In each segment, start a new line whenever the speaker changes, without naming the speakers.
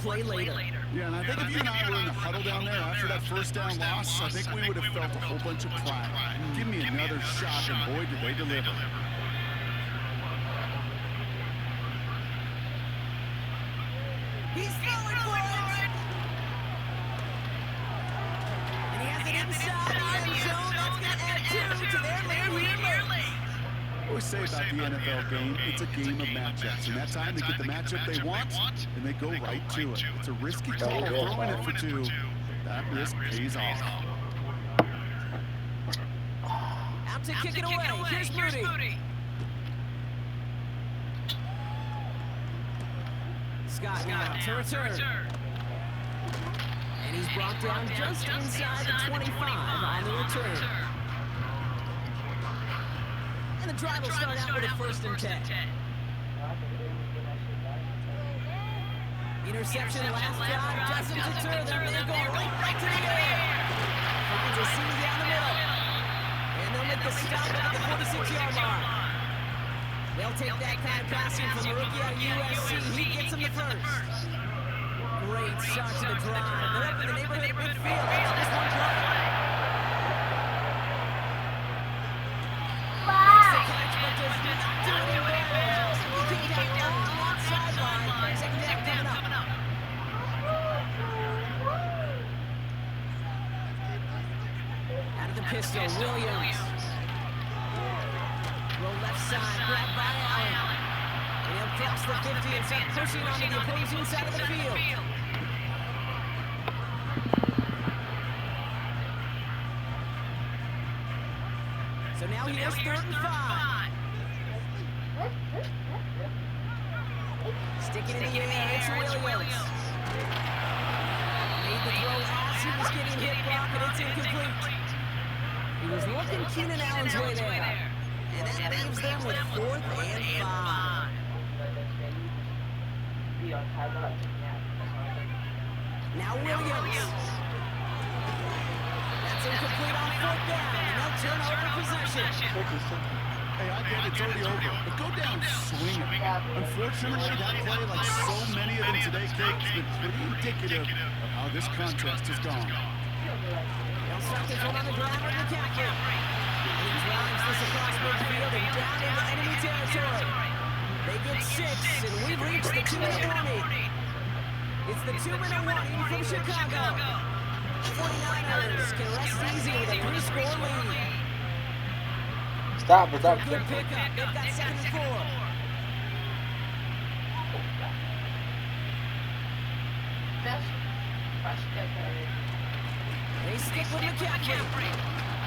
play later.
Yeah, and I think if you and I were in the huddle down there after that first down loss, I think we would have felt a whole bunch of pride. Give me another shot, and boy, did they deliver.
He's going for it! And he has it inside the end zone. That's going to add 2 to their lead here late.
I always say about the NFL game, it's a game of matchups. And that time they get the matchup they want, and they go right to it. It's a risky call, throwing it for 2. That risk pays off.
Out to kick it away. Here's Moody. Scott now to return. And he's brought down just inside the 25 on the return. And the drive will start out with a 1st and 10. Interception last drive doesn't deter them. They're going right to the air. Finds a seam down the middle. And they'll make the stop at the 46-yard line. They'll take that kind of passing from the rookie out of USC. He gets them the first. Great start to the drive. They're up in the neighborhood of midfield. That's just one play. Makes the catch, but does not do it in bounds. He came down on that sideline. Second down coming up. Out of the pistol, Williams. Roll left side, grabbed by Allen. And he'll cross the 50 and start pushing onto the opposing side of the field. So now he has 3rd and 5. Sticking in the air, it's Williams. Made the throw as he was getting hit, Brock, and it's incomplete. He was looking Keenan Allen's way there. And that leaves them with 4th and 5. Now Williams. That's incomplete on 4th down, and they'll turn over possession.
Hey, I get it's already over, but go down swinging. Unfortunately, that play, like so many of them today, Kate, has been pretty indicative of how this contest has gone.
They'll start this one on the ground with McCaffrey. And he drives this across midfield and down into enemy territory. They get 6, and we've reached the 2-minute warning. It's the 2-minute warning from Chicago. 49ers can rest easy with a 3-score lead.
Stop production.
Good pickup. They've got 2nd and 4. They stick with McCaffrey.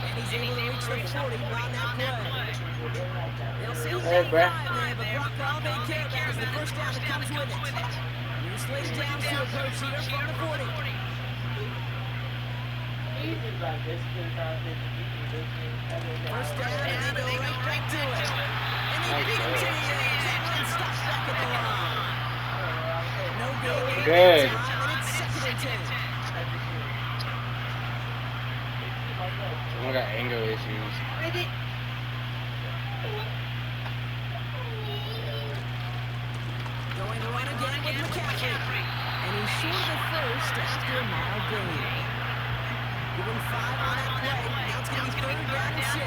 And he's able to reach the 40 on that play. They'll see
Hey, Brett.
but Brock all they care about is the first down that comes with it. He's laid down to approach here from the 40. First down, and they go right back to it. And they beat him to the edge. And stops back at the line. No good.
Good.
And it's 2nd and 10.
I got anger issues.
Going to run again with McCaffrey. And he's short of the first after a mile gain. Give him 5 on that play. Now it's going to be 3rd down and 6.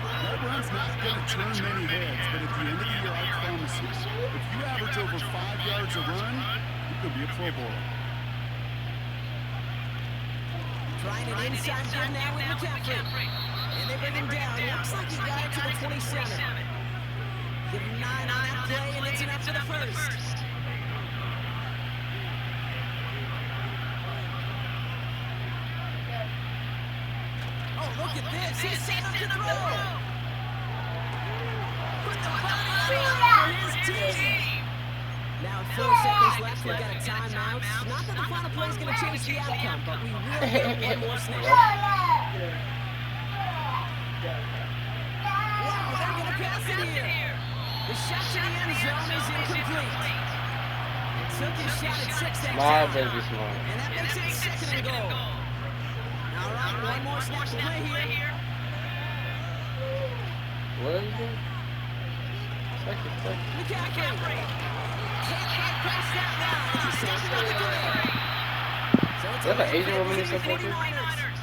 That run's not going to turn many heads, but at the end of the year, I promise you, if you average over 5 yards a run, you could be a Pro Bowler.
Trying it inside here now with McCaffrey. And they bring him down. Looks like he got it to the 27. Give him 9 on that play, and it's enough for the first. Oh, look at this. He's set up to throw. Put the body on for his team. Now 4 seconds left. We've got a timeout. Not that the final play is going to change the outcome, but we will get one more snap. Wow, they're going to pass it here. The shot to the end zone is incomplete. Took his shot at 6 that
My
time.
baby smart.
And that makes it 2nd and goal. All right, one more snap to play here.
What is it? Second.
McCaffrey. can't quite cross that line. He stopped at the 3. So it's a
That's an
win for
Asian
the
woman he
visiting
said that to?
49ers.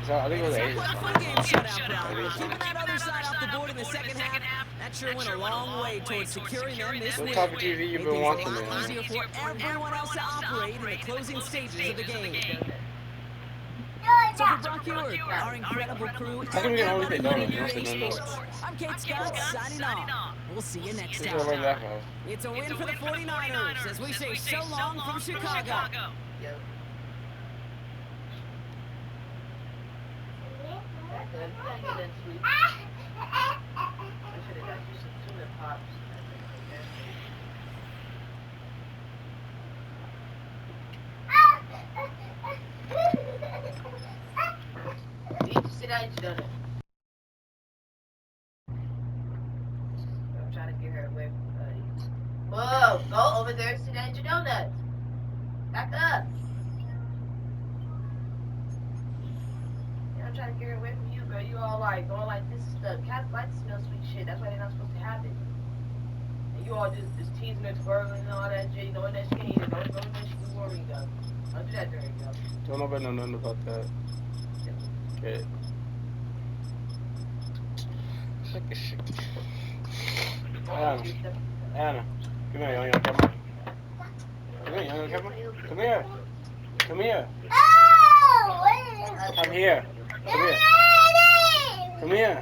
I think it
And
was
it's
an
not
Asian
quite a
song.
fun game shutout, Brown.
Maybe
But
it's
keeping that other side off the board in the second half, that sure went a long way towards securing them this
What
win.
type of TV you
Made
been
things a
watching,
lot
man?
easier for everyone else to operate in the closing stages of the game. So for Brock Ewart, our incredible crew,
How come you can only say
everybody
donuts?
here
You
at
don't say
EA
no, no.
Sports, I'm Kate Scott, signing off. We'll see you next
You should have learned
time.
that fast.
It's a win for the 49ers as we say so long from Chicago.
Sit down, you done it. I'm trying to get her away from Buddy. Whoa, go over there and sit down, your donuts. Back up. Yeah, I'm trying to get her away from you, girl. You all like going like this and stuff. Cats like to smell sweet shit. That's why they're not supposed to have it. And you all just teasing her, twirling and all that shit, knowing that she can't eat it, knowing that she can warm you go. Don't do that, there you go.
Don't nobody know nothing about that. Okay. Anna, come here, you on camera. Come here, you on camera. Come here. Come here. Come here. Come here. Come here.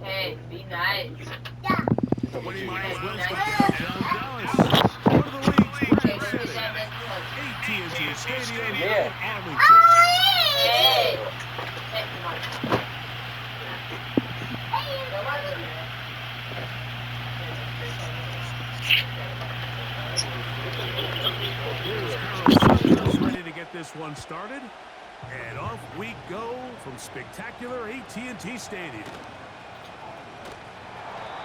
Hey, be nice.
20 miles west of downtown Dallas. One of the league's
Hey,
grand
look at
cities.
that.
AT&T Stadium
Yeah.
in Arlington.
Hey! Hey, come on. Go on, look at that.
Here's Carlos Santos ready to get this one started. And off we go from spectacular AT&T Stadium.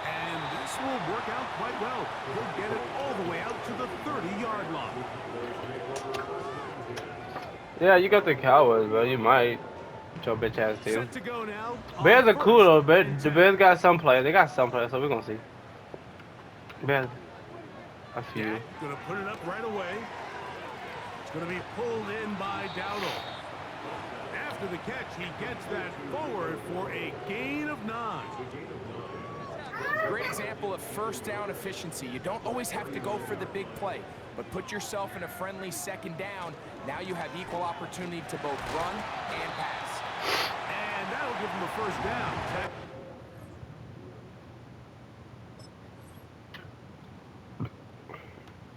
And this will work out quite well. He'll get it all the way out to the 30-yard line.
Yeah, you got the Cowboys, bro. You might. Your bitch ass team.
Set to go now.
Bears
on
are cool though,
first
but
and
the
10.
Bears got some players. They got some players, so we're gonna see. Bears, a few.
Dak gonna put it up right away. It's gonna be pulled in by Dowdle. After the catch, he gets that forward for a gain of 9.
Great example of first down efficiency. You don't always have to go for the big play, but put yourself in a friendly second down. Now you have equal opportunity to both run and pass.
And that'll give him a first down.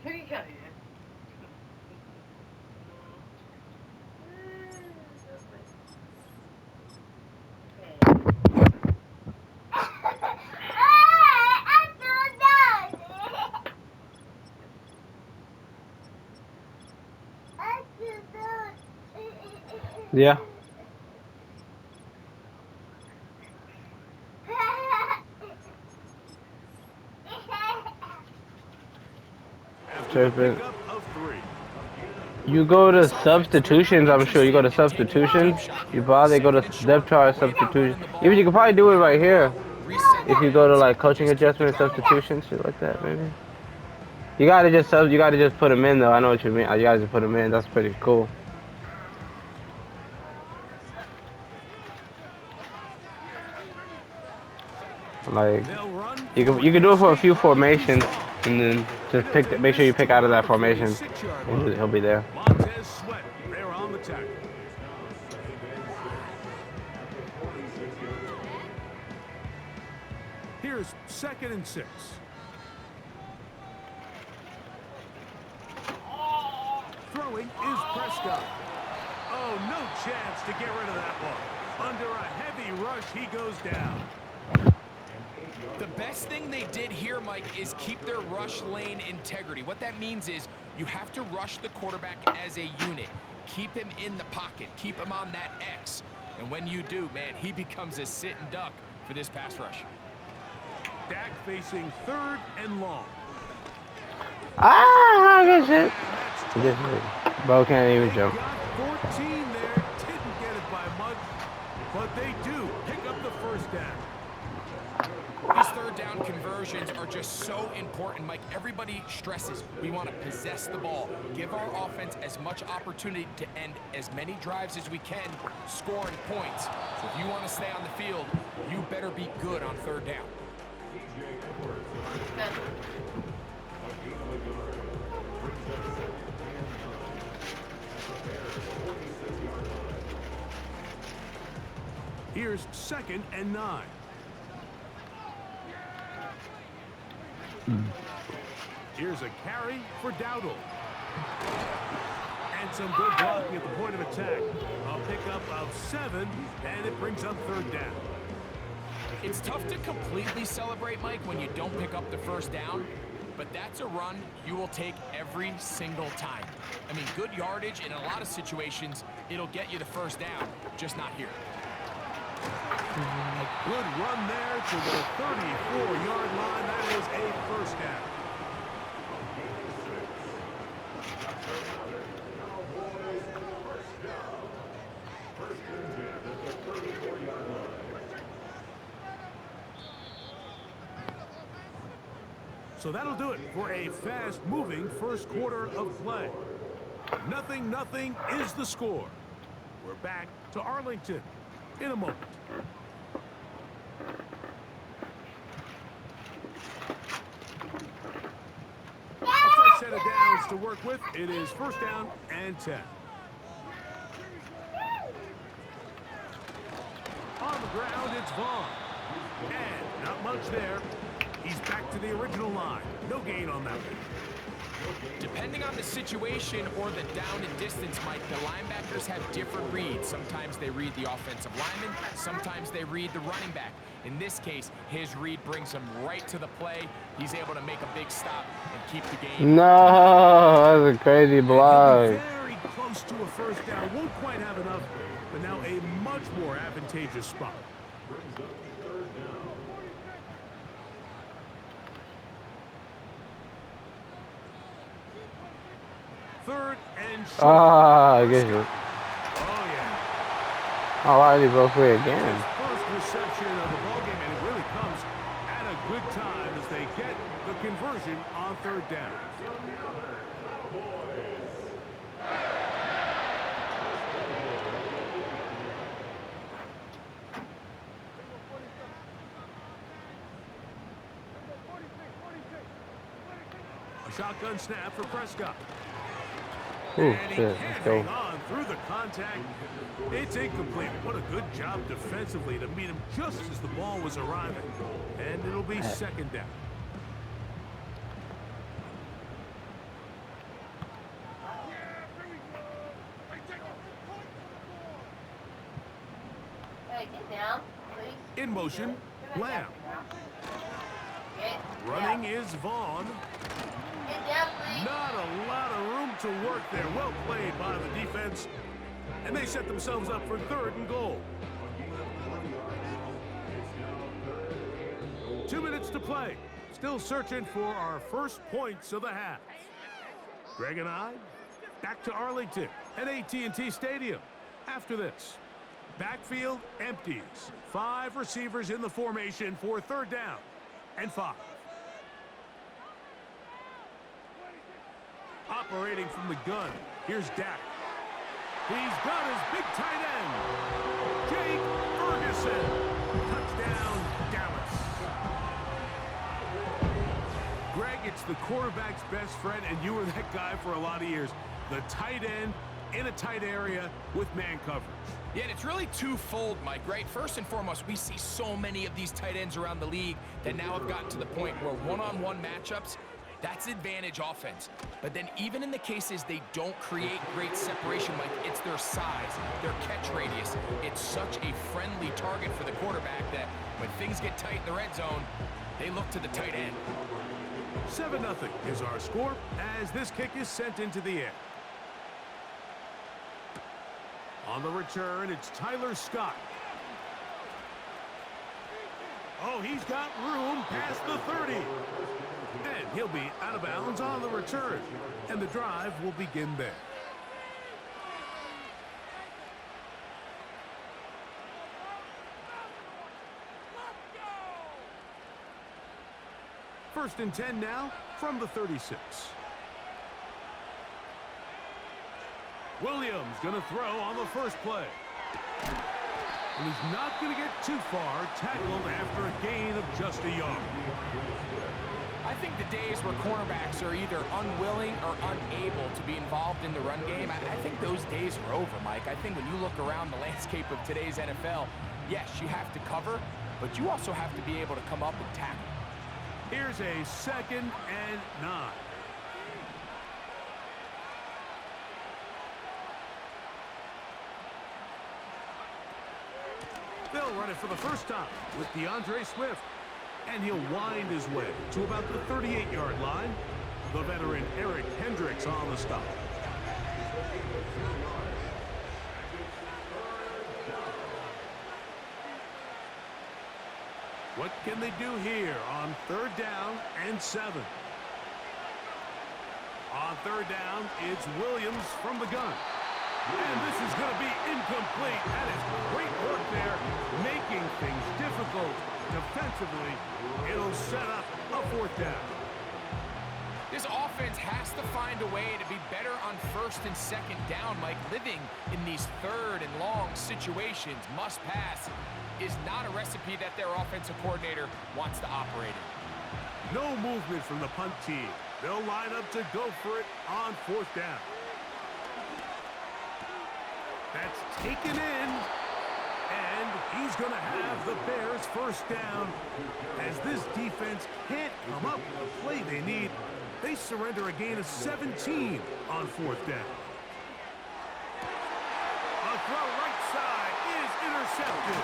Here you come.
Yeah. Tripping.
Pickup of 3.
You go to substitutions, I'm sure. You go to substitutions. You bother, go to depth chart substitution. Even you can probably do it right here. If you go to like coaching adjustment substitution, shit like that, maybe. You gotta just put them in though. I know what you mean. You gotta just put them in. That's pretty cool. Like you can do it for a few formations, and then just make sure you pick out of that formation, and he'll be there.
Montez Sweat there on the tackle. Here's 2nd and 6. Throwing is Prescott. Oh, no chance to get rid of that one. Under a heavy rush, he goes down.
The best thing they did here, Mike, is keep their rush lane integrity. What that means is you have to rush the quarterback as a unit. Keep him in the pocket. Keep him on that X. And when you do, man, he becomes a sit and duck for this pass rush.
Dak facing 3rd and long.
Ah, good shit. Bro can't even jump.
Got 14 there. Didn't get it by much, but they do pick up the first down.
These 3rd down conversions conversions are just so important, Mike. Everybody stresses we want to possess the ball, give our offense as much opportunity to end as many drives as we can, scoring points. So if you want to stay on the field, you better be good on third down.
Here's 2nd and 9. Here's a carry for Dowdle. And some good blocking at the point of attack. A pickup of 7, and it brings up third down.
It's tough to completely celebrate, Mike, when you don't pick up the first down, but that's a run you will take every single time. I mean, good yardage in a lot of situations, it'll get you the first down, just not here.
A good run there to the 34-yard line. That is a first down. So that'll do it for a fast-moving first quarter of play. 0-0 is the score. We're back to Arlington in a moment. A fresh set of downs to work with. It is first down and 10. On the ground, it's Vaughn. And not much there. He's back to the original line. No gain on that one.
Depending on the situation or the down and distance, Mike, the linebackers have different reads. Sometimes they read the offensive lineman, sometimes they read the running back. In this case, his read brings him right to the play. He's able to make a big stop and keep the game.
No, that's a crazy block.
Very close to a first down. Won't quite have enough, but now a much more advantageous spot. Third and short.
I guess you.
Oh, yeah.
Oh, why did he go free again?
His first reception of the ballgame, and it really comes at a good time as they get the conversion on third down. A shotgun snap for Prescott.
Ooh,
And he
shit,
can't
let's go.
hang on through the contact. It's incomplete. What a good job defensively to meet him just as the ball was arriving. And it'll be second down.
Hey, get down, please.
In motion, Lamb.
Get
Running is Vaughn.
down, please.
Not a lot of room to work there. Well played by the defense. And they set themselves up for third and goal. 2 minutes to play. Still searching for our first points of the half. Greg and I, back to Arlington at AT&T Stadium. After this, backfield empties. 5 receivers in the formation for third down and 5. Operating from the gun, here's Dak. He's got his big tight end, Jake Ferguson. Touchdown, Dallas. Greg, it's the quarterback's best friend, and you were that guy for a lot of years. The tight end in a tight area with man coverage.
Yeah, and it's really twofold, Mike, right? First and foremost, we see so many of these tight ends around the league that now have gotten to the point where one-on-one matchups, that's advantage offense. But then even in the cases they don't create great separation, Mike, it's their size, their catch radius. It's such a friendly target for the quarterback that when things get tight in the red zone, they look to the tight end.
7-0 is our score as this kick is sent into the air. On the return, it's Tyler Scott. Oh, he's got room past the 30. And he'll be out of bounds on the return. And the drive will begin there. First and 10 now from the 36. Williams going to throw on the first play. And he's not going to get too far, tackled after a gain of just a yard.
I think the days where cornerbacks are either unwilling or unable to be involved in the run game, I think those days are over, Mike. I think when you look around the landscape of today's NFL, yes, you have to cover, but you also have to be able to come up and tackle.
Here's a 2nd and 9. They'll run it for the first time with DeAndre Swift. And he'll wind his way to about the 38-yard line. The veteran Eric Hendricks on the stop. What can they do here on 3rd down and 7? On 3rd down, it's Williams from the gun. And this is going to be incomplete. That is great work there, making things difficult defensively. It'll set up a 4th down.
This offense has to find a way to be better on 1st and 2nd down, Mike. Living in these 3rd and long situations, must pass, is not a recipe that their offensive coordinator wants to operate in.
No movement from the punt team. They'll line up to go for it on 4th down. That's taken in, and he's going to have the Bears' 1st down. As this defense can't come up with the play they need, they surrender a gain of 17 on 4th down. A throw right side is intercepted.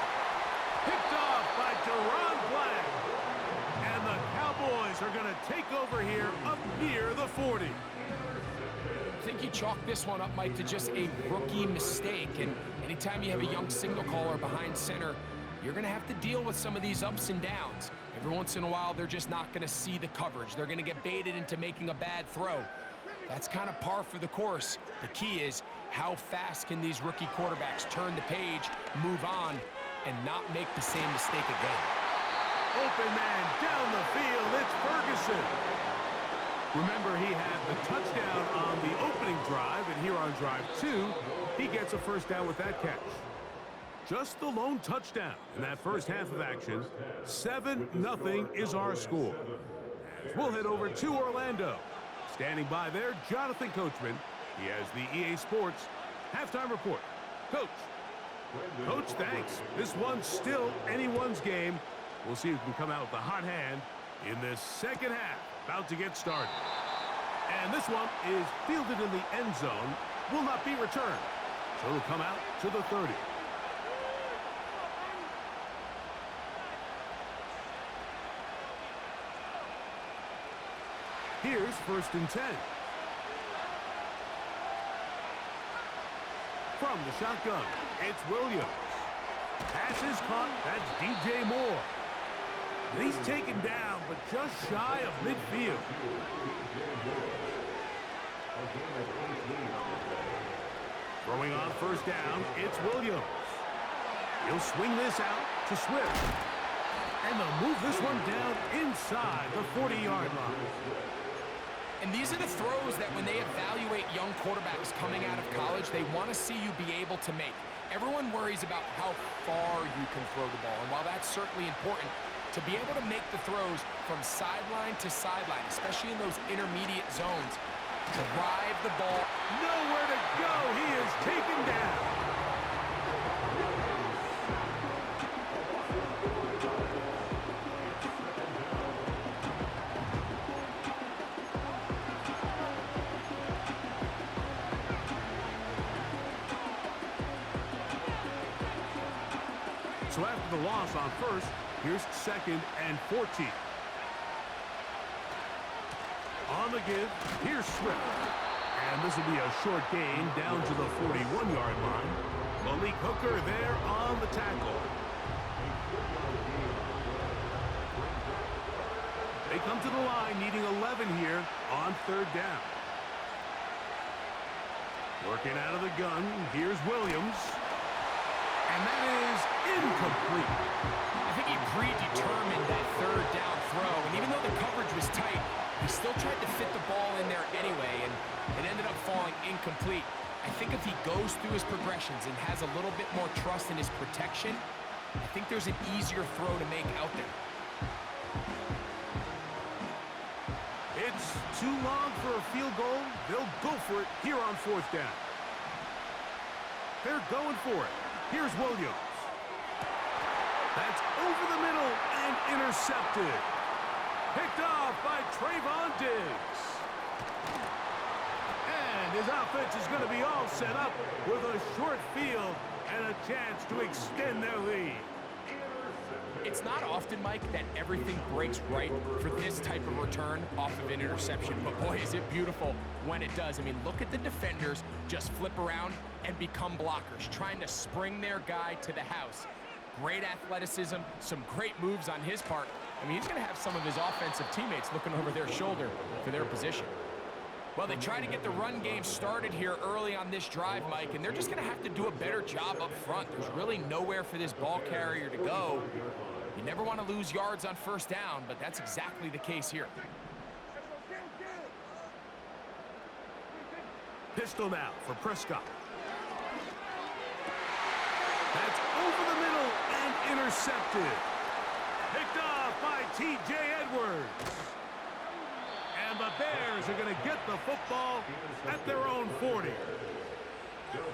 Picked off by Deron Black. And the Cowboys are going to take over here up near the 40.
I think you chalk this one up, Mike, to just a rookie mistake. And anytime you have a young signal caller behind center, you're going to have to deal with some of these ups and downs. Every once in a while, they're just not going to see the coverage. They're going to get baited into making a bad throw. That's kind of par for the course. The key is how fast can these rookie quarterbacks turn the page, move on, and not make the same mistake again.
Open man down the field. It's Ferguson. Remember, he had the touchdown on the opening drive, and here on drive 2, he gets a 1st down with that catch. Just the lone touchdown in that first half of action. 7-0 is our score. We'll head over to Orlando. Standing by there, Jonathan Coachman. He has the EA Sports halftime report. Coach. Coach, thanks. This one's still anyone's game. We'll see who can come out with the hot hand in this second half. About to get started. And this one is fielded in the end zone. Will not be returned. So it'll come out to the 30. Here's 1st and 10. From the shotgun, it's Williams. Pass is caught. That's DJ Moore. And he's taken down, but just shy of midfield. Throwing on 1st down, it's Williams. He'll swing this out to Swift. And they'll move this one down inside the 40-yard line.
And these are the throws that when they evaluate young quarterbacks coming out of college, they want to see you be able to make. Everyone worries about how far you can throw the ball. And while that's certainly important, to be able to make the throws from sideline to sideline, especially in those intermediate zones, drive the ball.
Nowhere to go. He is taken down. So after the loss on 1st, here's 2nd and 14. On the give, here's Swift. And this will be a short gain down to the 41-yard line. Malik Hooker there on the tackle. They come to the line needing 11 here on 3rd down. Working out of the gun, here's Williams. And that is incomplete.
I think he predetermined that third down throw, and even though the coverage was tight, he still tried to fit the ball in there anyway, and it ended up falling incomplete. I think if he goes through his progressions and has a little bit more trust in his protection, I think there's an easier throw to make out there.
It's too long for a field goal. They'll go for it here on fourth down. They're going for it. Here's Williams. That's over the middle and intercepted. Picked off by Trayvon Diggs. And his offense is going to be all set up with a short field and a chance to extend their lead.
It's not often, Mike, that everything breaks right for this type of return off of an interception, but boy, is it beautiful when it does. I mean, look at the defenders just flip around and become blockers, trying to spring their guy to the house. Great athleticism, some great moves on his part. I mean, he's going to have some of his offensive teammates looking over their shoulder for their position. Well, they try to get the run game started here early on this drive, Mike, and they're just going to have to do a better job up front. There's really nowhere for this ball carrier to go. You never want to lose yards on first down, but that's exactly the case here.
Pistol now for Prescott. That's over the middle and intercepted. Picked off by T.J. Edwards. And the Bears are going to get the football at their own 40.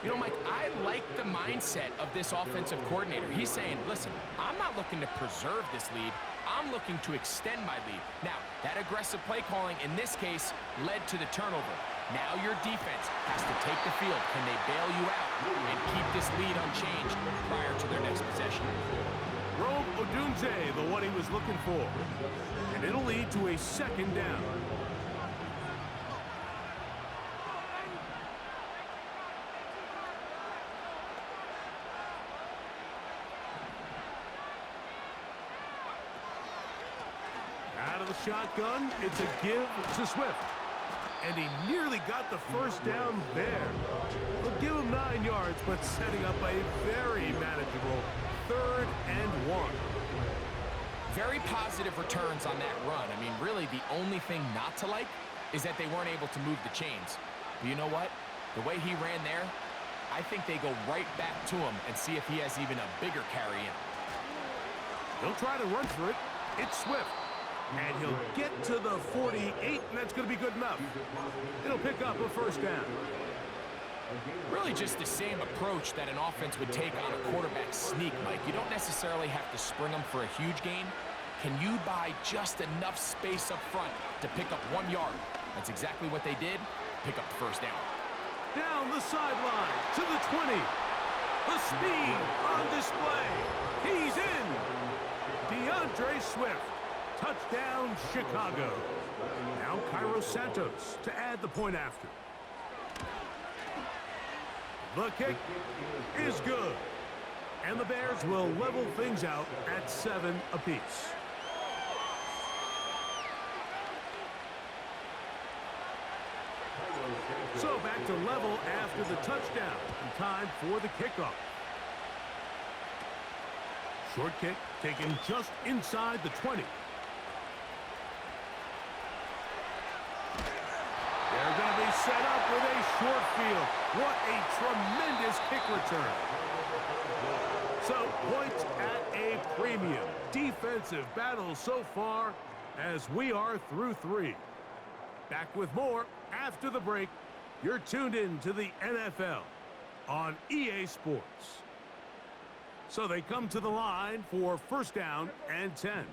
You know, Mike, I like the mindset of this offensive coordinator. He's saying, listen, I'm not looking to preserve this lead. I'm looking to extend my lead. Now, that aggressive play calling in this case led to the turnover. Now your defense has to take the field. Can they bail you out and keep this lead unchanged prior to their next possession?
Rome Odunze, the one he was looking for. And it'll lead to a second down. Out of the shotgun, it's a give to Swift. And he nearly got the first down there. We'll give him 9 yards, but setting up a very manageable 3rd and 1.
Very positive returns on that run. I mean, really, the only thing not to like is that they weren't able to move the chains. But you know what? The way he ran there, I think they go right back to him and see if he has even a bigger carry in.
He'll try to run for it. It's Swift. And he'll get to the 48, and that's going to be good enough. It'll pick up a first down.
Really just the same approach that an offense would take on a quarterback sneak, Mike. You don't necessarily have to spring them for a huge gain. Can you buy just enough space up front to pick up 1 yard? That's exactly what they did. Pick up the first down.
Down the sideline to the 20. The speed on display. He's in. DeAndre Swift. Touchdown, Chicago. Now Cairo Santos to add the point after. The kick is good. And the Bears will level things out at 7 apiece. So back to level after the touchdown. And time for the kickoff. Short kick taken just inside the 20. They're going to be set up with a short field. What a tremendous kick return. So points at a premium. Defensive battle so far as we are through 3. Back with more after the break. You're tuned in to the NFL on EA Sports. So they come to the line for first down and 10.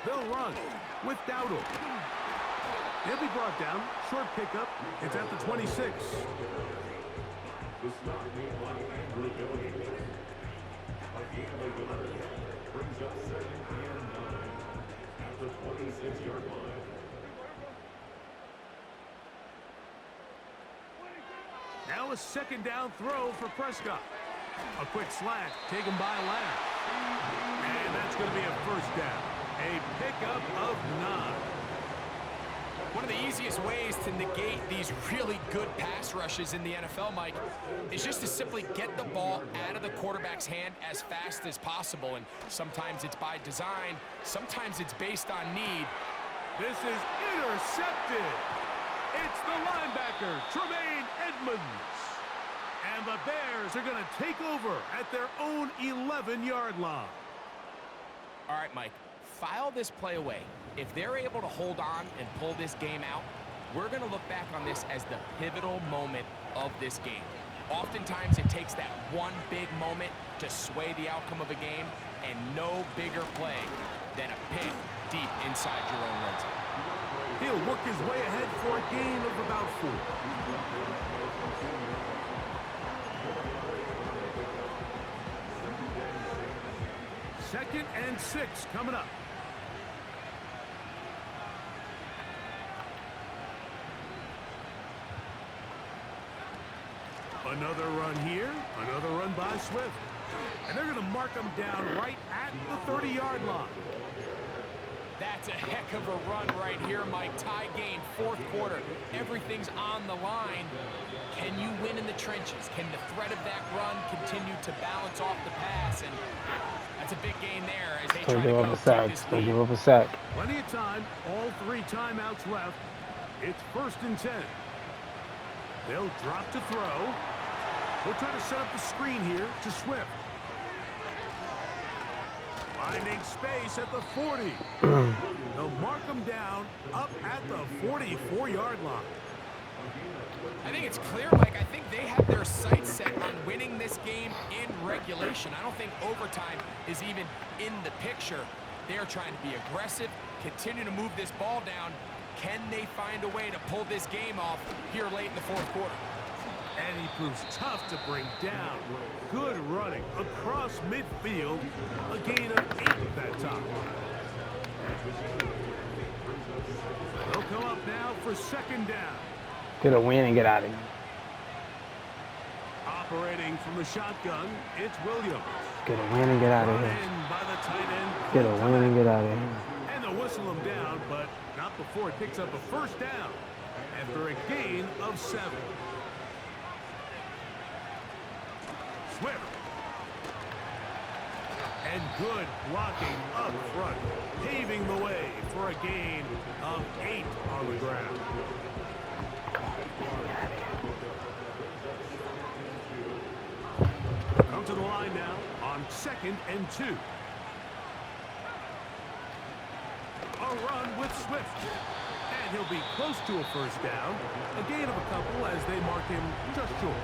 They'll run with Dowdle. He'll be brought down. Short pickup. It's at the 26. Now a second down throw for Prescott. A quick slant taken by Lamb. And that's going to be a first down. A pickup of 9.
One of the easiest ways to negate these really good pass rushes in the NFL, Mike, is just to simply get the ball out of the quarterback's hand as fast as possible. And sometimes it's by design, sometimes it's based on need.
This is intercepted. It's the linebacker, Tremaine Edmonds. And the Bears are going to take over at their own 11-yard line.
All right, Mike, file this play away. If they're able to hold on and pull this game out, we're going to look back on this as the pivotal moment of this game. Oftentimes, it takes that one big moment to sway the outcome of a game, and no bigger play than a pick deep inside your own red zone.
He'll work his way ahead for a gain of about 4. Second and 6 coming up. Another run here, another run by Swift. And they're going to mark him down right at the 30-yard line.
That's a heck of a run right here, Mike. Tie game, fourth quarter. Everything's on the line. Can you win in the trenches? Can the threat of that run continue to balance off the pass? And that's a big gain there as they try to go take this lead.
Don't give up a sack.
Plenty of time, all 3 timeouts left. It's 1st and 10. They'll drop to throw. We'll try to set up the screen here to Swift. Finding space at the 40. They'll mark them down up at the 44-yard line.
I think it's clear, Mike. I think they have their sights set on winning this game in regulation. I don't think overtime is even in the picture. They're trying to be aggressive, continue to move this ball down. Can they find a way to pull this game off here late in the fourth quarter?
And he proves tough to bring down. Good running across midfield. A gain of 8 at that time. They'll come up now for 2nd down.
Get a win and get out of here.
Operating from the shotgun, it's Williams.
Get a win and get out of
Brought
here.
in by the tight end.
Get a win and get out of here.
And they'll whistle him down, but not before it picks up a 1st down after a gain of 7. Swift. And good blocking up front, paving the way for a gain of 8 on the ground. Come to the line now on 2nd and 2. A run with Swift. And he'll be close to a 1st down. A gain of a couple as they mark him just short.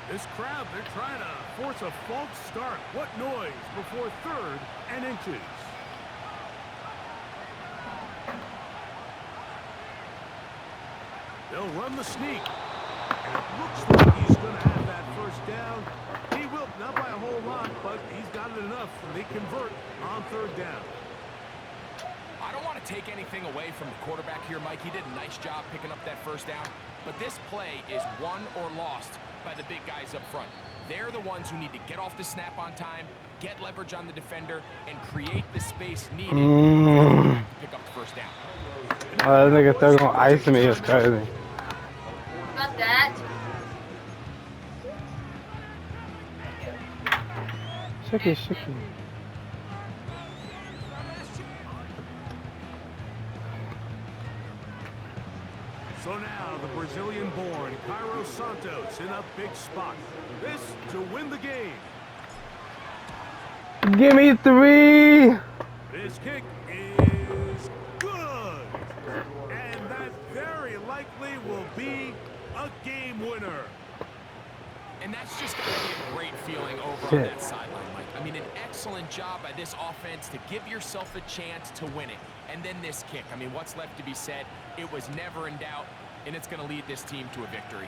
This crowd, they're trying to force a false start. What noise before 3rd and inches. They'll run the sneak. And it looks like he's going to have that 1st down. He will, not by a whole lot, but he's got it enough. And they convert on 3rd down.
I don't want to take anything away from the quarterback here, Mike. He did a nice job picking up that 1st down. But this play is won or lost by the big guys up front. They're the ones who need to get off the snap on time, get leverage on the defender, and create the space needed to pick up the 1st down.
Oh, that nigga still gonna ice me. It's crazy.
About that.
Shaky.
So now the Brazilian-born Cairo Santos in a big spot. This to win the game.
Give me 3.
This kick is good. And that very likely will be a game winner.
And that's just going to be a great feeling over on that sideline, Mike. I mean, an excellent job by this offense to give yourself a chance to win it. And then this kick. I mean, what's left to be said? It was never in doubt, and it's going to lead this team to a victory.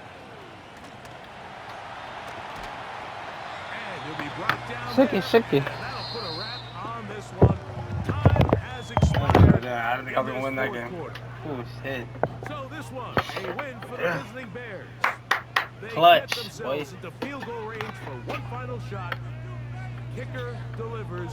And he'll be brought down.
Shaky.
And that'll put a wrap on this one. Time has expired.
Yeah, I don't think I was gonna win that game.
Fourth quarter.
Oh shit.
So this one, a win for the visiting Bears. They
Clutch,
get themselves
boys.
into field goal range for one final shot. Kicker delivers.